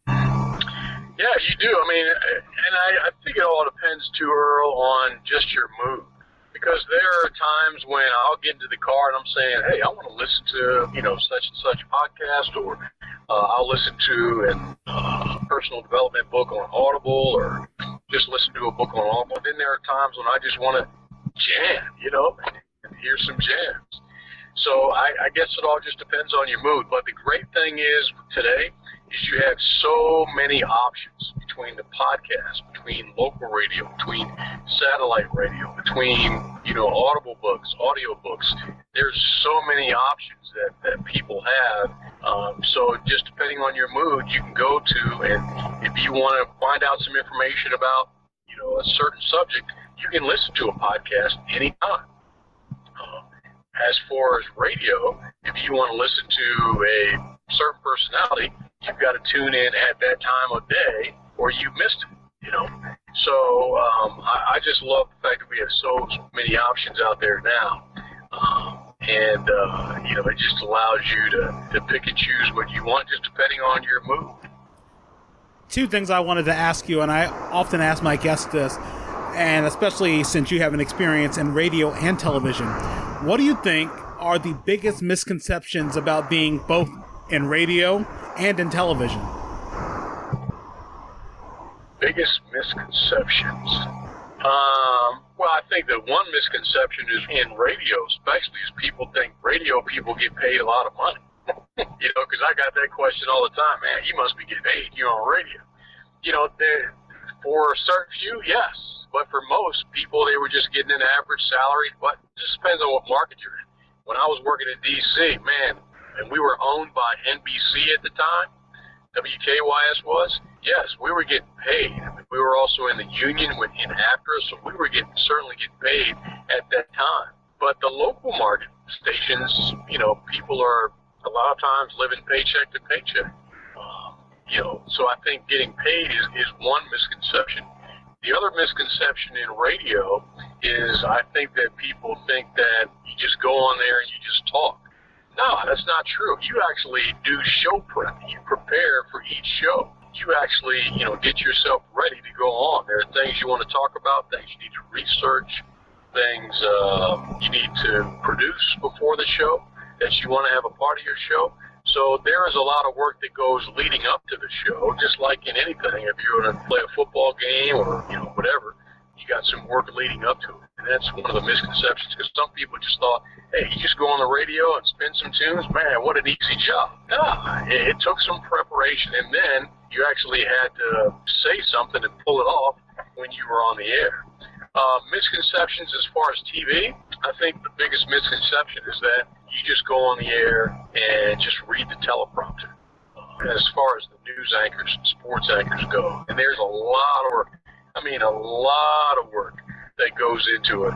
Yeah, you do. I mean, and I think it all depends too, Earl, on just your mood. Because there are times when I'll get into the car and I'm saying, hey, I want to listen to, such and such podcast, or I'll listen to a personal development book on Audible, or just listen to a book on Audible. Then there are times when I just want to jam, and hear some jams. So I guess it all just depends on your mood. But the great thing is today is you have so many options between the podcast, between local radio, between satellite radio, between, Audible books, audio books. There's so many options that people have. So just depending on your mood, you can go to, and if you want to find out some information about, a certain subject, you can listen to a podcast anytime. As far as radio, if you want to listen to a certain personality, you've got to tune in at that time of day or you missed it, So I just love the fact that we have so many options out there now. It just allows you to pick and choose what you want just depending on your mood. Two things I wanted to ask you, and I often ask my guests this, and especially since you have an experience in radio and television. What do you think are the biggest misconceptions about being both in radio and in television? Biggest misconceptions? Well, I think that one misconception is in radio, especially, is people think radio people get paid a lot of money. Because I got that question all the time. Man, you must be getting paid. You're on radio. For a certain few, yes. But for most people, they were just getting an average salary. But it just depends on what market you're in. When I was working in D.C., man, and we were owned by NBC at the time, WKYS was, yes, we were getting paid. We were also in the union in AFTRA, so we were certainly getting paid at that time. But the local market stations, people are a lot of times living paycheck to paycheck. So I think getting paid is one misconception. The other misconception in radio is I think that people think that you just go on there and you just talk. No, that's not true. You actually do show prep. You prepare for each show. You actually, get yourself ready to go on. There are things you want to talk about, things you need to research, things you need to produce before the show that you want to have a part of your show. So there is a lot of work that goes leading up to the show, just like in anything. If you're going to play a football game or, whatever, you got some work leading up to it. And that's one of the misconceptions, because some people just thought, hey, you just go on the radio and spin some tunes? Man, what an easy job. No, it took some preparation, and then you actually had to say something and pull it off when you were on the air. Misconceptions as far as TV, I think the biggest misconception is that you just go on the air and just read the teleprompter. As far as the news anchors and sports anchors go, and there's a lot of work. A lot of work that goes into it.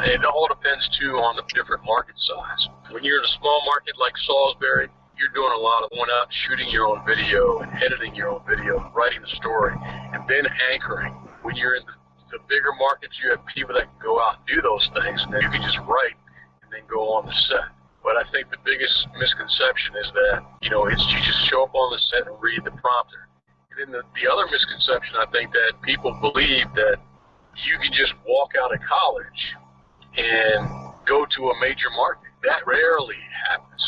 It all depends, too, on the different market size. When you're in a small market like Salisbury, you're doing a lot of going out, shooting your own video and editing your own video, and writing the story, and then anchoring. When you're in the bigger markets, you have people that can go out and do those things, and then you can just write and then go on the set. But I think the biggest misconception is that, it's you just show up on the set and read the prompter. And then the other misconception, I think, that people believe that you can just walk out of college and go to a major market. That rarely happens.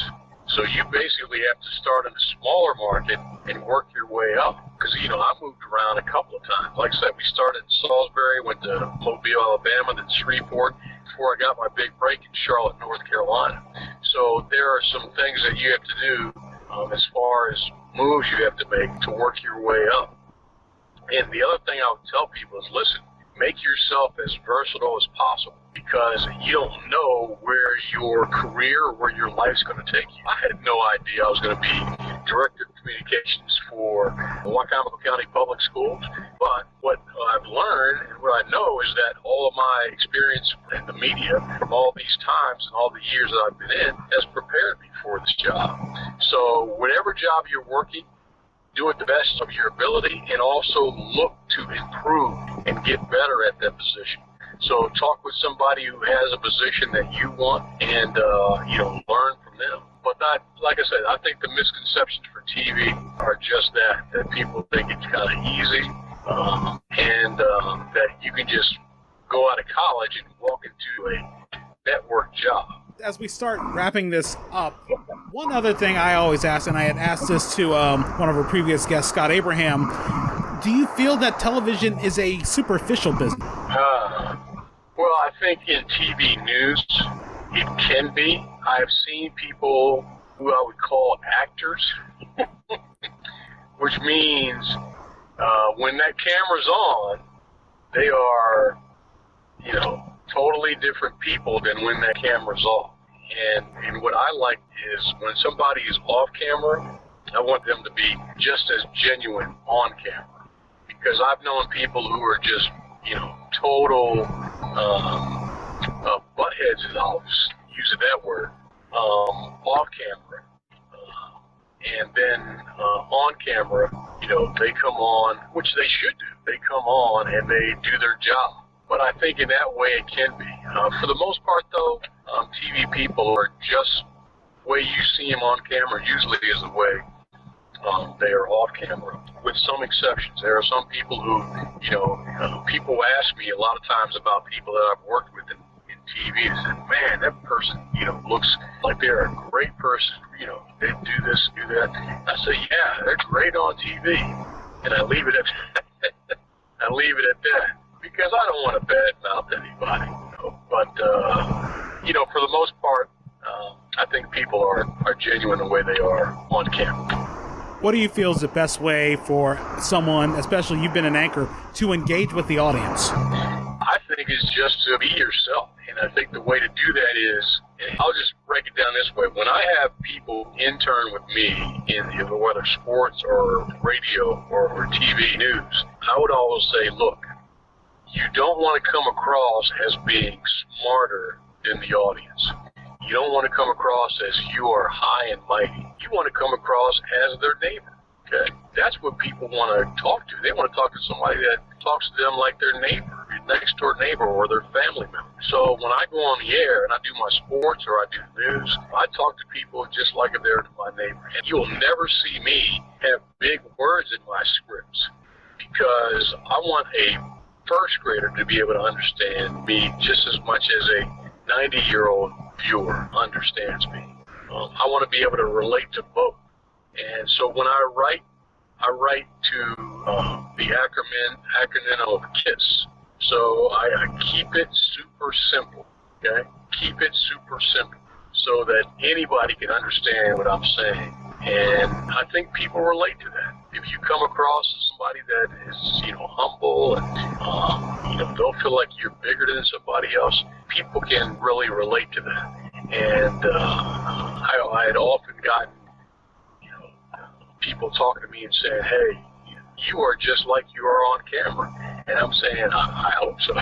So you basically have to start in a smaller market and work your way up. Because, I moved around a couple of times. Like I said, we started in Salisbury, went to Mobile, Alabama, then Shreveport, before I got my big break in Charlotte, North Carolina. So there are some things that you have to do as far as moves you have to make to work your way up. And the other thing I would tell people is, listen, make yourself as versatile as possible, because you don't know where your career or where your life's going to take you. I had no idea I was going to be director of communications for Wicomico County Public Schools, but what I've learned and what I know is that all of my experience in the media from all these times and all the years that I've been in has prepared me for this job. So whatever job you're working, do it the best of your ability, and also look to improve and get better at that position. So talk with somebody who has a position that you want and, learn from them. But like I said, I think the misconceptions for TV are just that people think it's kind of easy and that you can just go out of college and walk into a network job. As we start wrapping this up, one other thing I always ask, and I had asked this to one of our previous guests, Scott Abraham, do you feel that television is a superficial business? Well, I think in TV news, it can be. I've seen people who I would call actors, which means when that camera's on, they are, totally different people than when that camera's off. And what I like is when somebody is off camera, I want them to be just as genuine on camera. Because I've known people who are just, total buttheads, as I'll use that word, off camera. And then on camera, they come on, which they should do. They come on and they do their job. But I think in that way it can be. For the most part, though, TV people are just the way you see them on camera usually is the way they are off camera, with some exceptions. There are some people who, people ask me a lot of times about people that I've worked with in TV. They said, man, that person, looks like they're a great person. They do this, do that. I say, yeah, they're great on TV. And I leave it at that. Because I don't want to badmouth anybody, But, for the most part, I think people are genuine the way they are on camera. What do you feel is the best way for someone, especially you've been an anchor, to engage with the audience? I think it's just to be yourself. And I think the way to do that is, and I'll just break it down this way. When I have people intern with me in whether sports or radio or TV news, I would always say, look, you don't want to come across as being smarter than the audience. You don't want to come across as you are high and mighty. You want to come across as their neighbor. Okay? That's what people want to talk to. They want to talk to somebody that talks to them like their neighbor, your next door neighbor, or their family member. So when I go on the air and I do my sports or I do news, I talk to people just like if they're my neighbor. And you'll never see me have big words in my scripts because I want a first grader to be able to understand me just as much as a 90-year-old viewer understands me. I want to be able to relate to both. And so when I write to the acronym of KISS. So I keep it super simple, okay? Keep it super simple so that anybody can understand what I'm saying. And I think people relate to that. If you come across as somebody that is, humble and, don't feel like you're bigger than somebody else, people can really relate to that. And I had often gotten, people talking to me and saying, hey, you are just like you are on camera. And I'm saying, I hope so.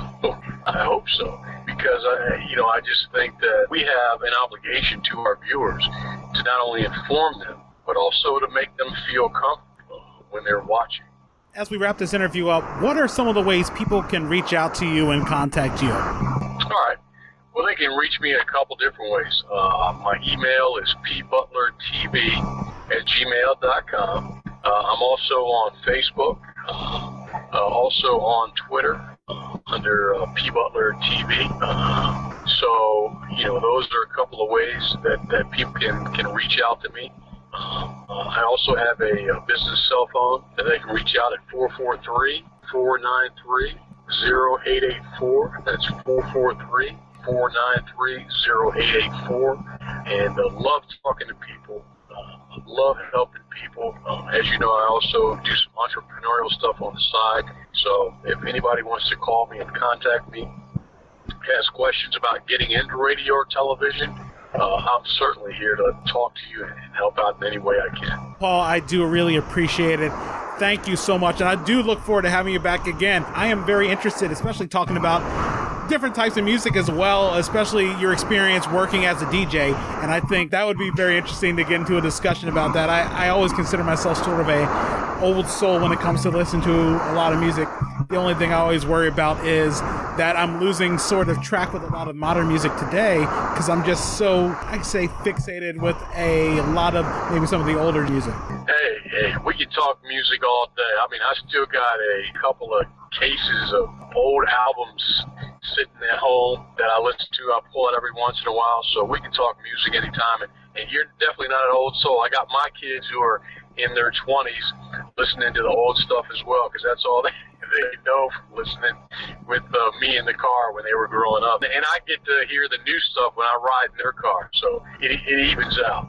I hope so. Because, I just think that we have an obligation to our viewers to not only inform them, but also to make them feel comfortable when they're watching. As we wrap this interview up, what are some of the ways people can reach out to you and contact you? All right. Well, they can reach me in a couple different ways. My email is pbutlertv@gmail.com. I'm also on Facebook, also on Twitter under pbutlertv. So, those are a couple of ways that people can reach out to me. I also have a business cell phone that they can reach out at 443-493-0884. That's 443-493-0884. And love talking to people. Love helping people. As you know, I also do some entrepreneurial stuff on the side. So if anybody wants to call me and contact me, ask questions about getting into radio or television, I'm certainly here to talk to you and help out in any way I can. Paul, I do really appreciate it. Thank you so much. And I do look forward to having you back again. I am very interested, especially talking about different types of music as well, especially your experience working as a DJ. And I think that would be very interesting to get into a discussion about that. I always consider myself sort of a old soul when it comes to listen to a lot of music. The only thing I always worry about is that I'm losing sort of track with a lot of modern music today because I'm just so, I say, fixated with a lot of maybe some of the older music. Hey, we can talk music all day. I mean, I still got a couple of cases of old albums sitting at home that I listen to. I pull it every once in a while, so we can talk music anytime. And you're definitely not an old soul. I got my kids who are in their 20s listening to the old stuff as well, because that's all they know from listening with me in the car when they were growing up. And I get to hear the new stuff when I ride in their car, so it evens out.